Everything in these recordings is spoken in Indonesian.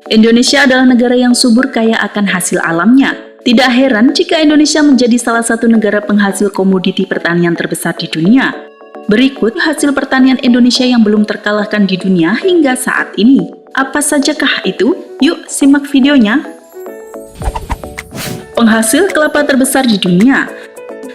Indonesia adalah negara yang subur kaya akan hasil alamnya. Tidak heran jika Indonesia menjadi salah satu negara penghasil komoditi pertanian terbesar di dunia. Berikut hasil pertanian Indonesia yang belum terkalahkan di dunia hingga saat ini. Apa sajakah itu? Yuk simak videonya. Penghasil kelapa terbesar di dunia.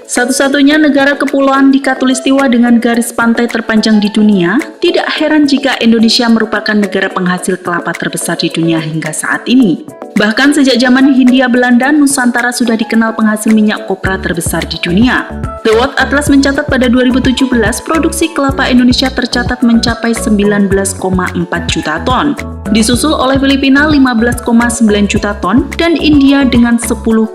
Satu-satunya negara kepulauan di Khatulistiwa dengan garis pantai terpanjang di dunia, tidak heran jika Indonesia merupakan negara penghasil kelapa terbesar di dunia hingga saat ini. Bahkan sejak zaman Hindia Belanda, Nusantara sudah dikenal penghasil minyak kopra terbesar di dunia. The World Atlas mencatat pada 2017, produksi kelapa Indonesia tercatat mencapai 19,4 juta ton. Disusul oleh Filipina 15,9 juta ton dan India dengan 10,6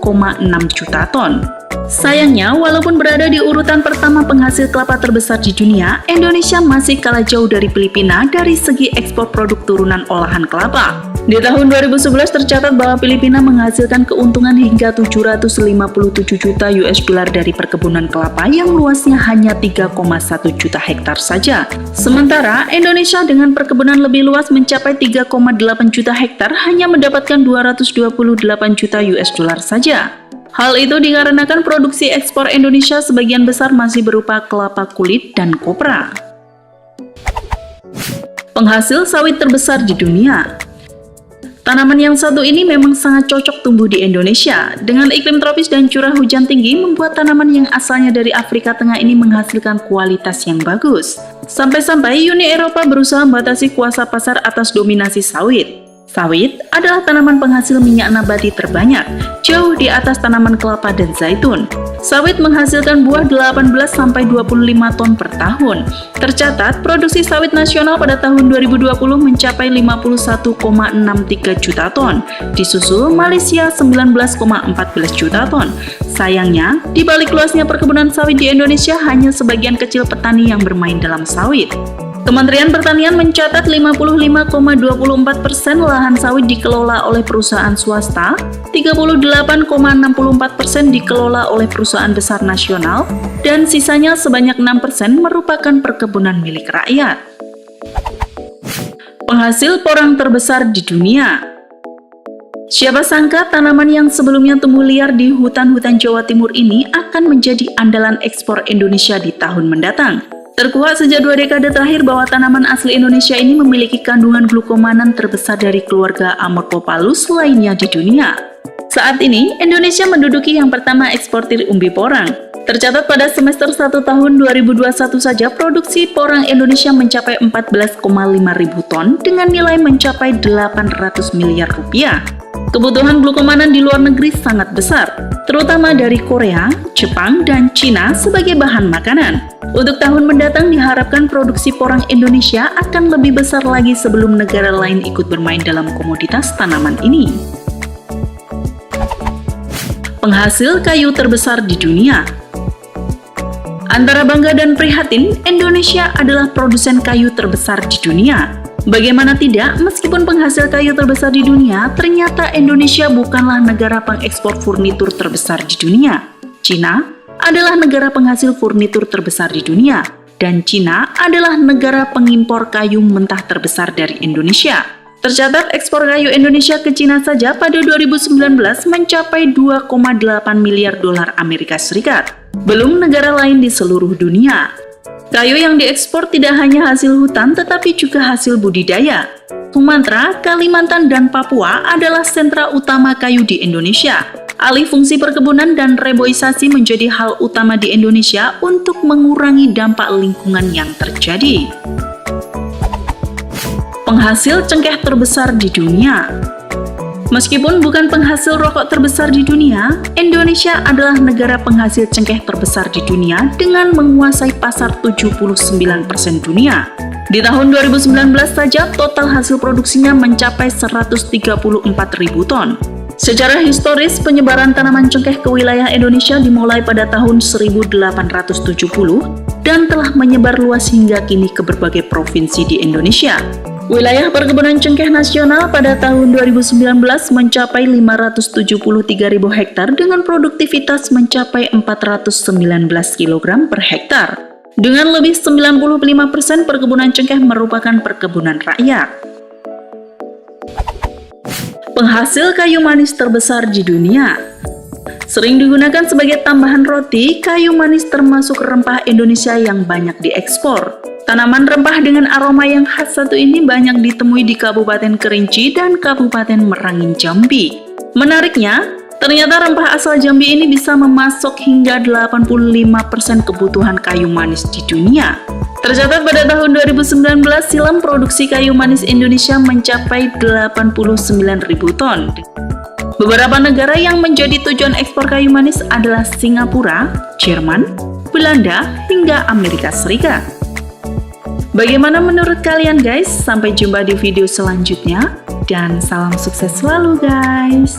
juta ton. Sayangnya, walaupun berada di urutan pertama penghasil kelapa terbesar di dunia, Indonesia masih kalah jauh dari Filipina dari segi ekspor produk turunan olahan kelapa. Di tahun 2011 tercatat bahwa Filipina menghasilkan keuntungan hingga 757 juta US dollar dari perkebunan kelapa yang luasnya hanya 3,1 juta hektar saja. Sementara, Indonesia dengan perkebunan lebih luas mencapai 3,8 juta hektar hanya mendapatkan 228 juta US dollar saja. Hal itu dikarenakan produksi ekspor Indonesia sebagian besar masih berupa kelapa kulit dan kopra. Penghasil sawit terbesar di dunia. Tanaman yang satu ini memang sangat cocok tumbuh di Indonesia. Dengan iklim tropis dan curah hujan tinggi, membuat tanaman yang asalnya dari Afrika Tengah ini menghasilkan kualitas yang bagus. Sampai-sampai Uni Eropa berusaha membatasi kuasa pasar atas dominasi sawit. Sawit adalah tanaman penghasil minyak nabati terbanyak, jauh di atas tanaman kelapa dan zaitun. Sawit menghasilkan buah 18-25 ton per tahun. Tercatat, produksi sawit nasional pada tahun 2020 mencapai 51,63 juta ton, disusul Malaysia 19,14 juta ton. Sayangnya, di balik luasnya perkebunan sawit di Indonesia, hanya sebagian kecil petani yang bermain dalam sawit. Kementerian Pertanian mencatat 55,24% lahan sawit dikelola oleh perusahaan swasta, 38,64% dikelola oleh perusahaan besar nasional, dan sisanya sebanyak 6% merupakan perkebunan milik rakyat. Penghasil porang terbesar di dunia. Siapa sangka tanaman yang sebelumnya tumbuh liar di hutan-hutan Jawa Timur ini akan menjadi andalan ekspor Indonesia di tahun mendatang. Terkuak sejak 2 dekade terakhir bahwa tanaman asli Indonesia ini memiliki kandungan glukomanan terbesar dari keluarga Amorphopalus lainnya di dunia. Saat ini, Indonesia menduduki yang pertama eksportir umbi porang. Tercatat pada semester 1 tahun 2021 saja, produksi porang Indonesia mencapai 14,5 ribu ton dengan nilai mencapai 800 miliar rupiah. Kebutuhan glukomanan di luar negeri sangat besar, terutama dari Korea, Jepang, dan Cina sebagai bahan makanan. Untuk tahun mendatang diharapkan produksi porang Indonesia akan lebih besar lagi sebelum negara lain ikut bermain dalam komoditas tanaman ini. Penghasil kayu terbesar di dunia. Antara bangga dan prihatin, Indonesia adalah produsen kayu terbesar di dunia. Bagaimana tidak, meskipun penghasil kayu terbesar di dunia, ternyata Indonesia bukanlah negara pengekspor furnitur terbesar di dunia. Cina adalah negara penghasil furnitur terbesar di dunia, dan Cina adalah negara pengimpor kayu mentah terbesar dari Indonesia. Tercatat ekspor kayu Indonesia ke Cina saja pada 2019 mencapai 2,8 miliar dolar Amerika Serikat. Belum negara lain di seluruh dunia. Kayu yang diekspor tidak hanya hasil hutan tetapi juga hasil budidaya. Sumatera, Kalimantan, dan Papua adalah sentra utama kayu di Indonesia. Alih fungsi perkebunan dan reboisasi menjadi hal utama di Indonesia untuk mengurangi dampak lingkungan yang terjadi. Penghasil cengkeh terbesar di dunia. Meskipun bukan penghasil rokok terbesar di dunia, Indonesia adalah negara penghasil cengkeh terbesar di dunia dengan menguasai pasar 79% dunia. Di tahun 2019 saja, total hasil produksinya mencapai 134.000 ton. Secara historis, penyebaran tanaman cengkeh ke wilayah Indonesia dimulai pada tahun 1870 dan telah menyebar luas hingga kini ke berbagai provinsi di Indonesia. Wilayah perkebunan cengkeh nasional pada tahun 2019 mencapai 573.000 hektar dengan produktivitas mencapai 419 kg per hektar. Dengan lebih 95% perkebunan cengkeh merupakan perkebunan rakyat. Penghasil kayu manis terbesar di dunia. Sering digunakan sebagai tambahan roti, kayu manis termasuk rempah Indonesia yang banyak diekspor. Tanaman rempah dengan aroma yang khas satu ini banyak ditemui di Kabupaten Kerinci dan Kabupaten Merangin, Jambi. Menariknya, ternyata rempah asal Jambi ini bisa memasok hingga 85% kebutuhan kayu manis di dunia. Tercatat pada tahun 2019 silam produksi kayu manis Indonesia mencapai 89.000 ton. Beberapa negara yang menjadi tujuan ekspor kayu manis adalah Singapura, Jerman, Belanda, hingga Amerika Serikat. Bagaimana menurut kalian guys? Sampai jumpa di video selanjutnya dan salam sukses selalu guys!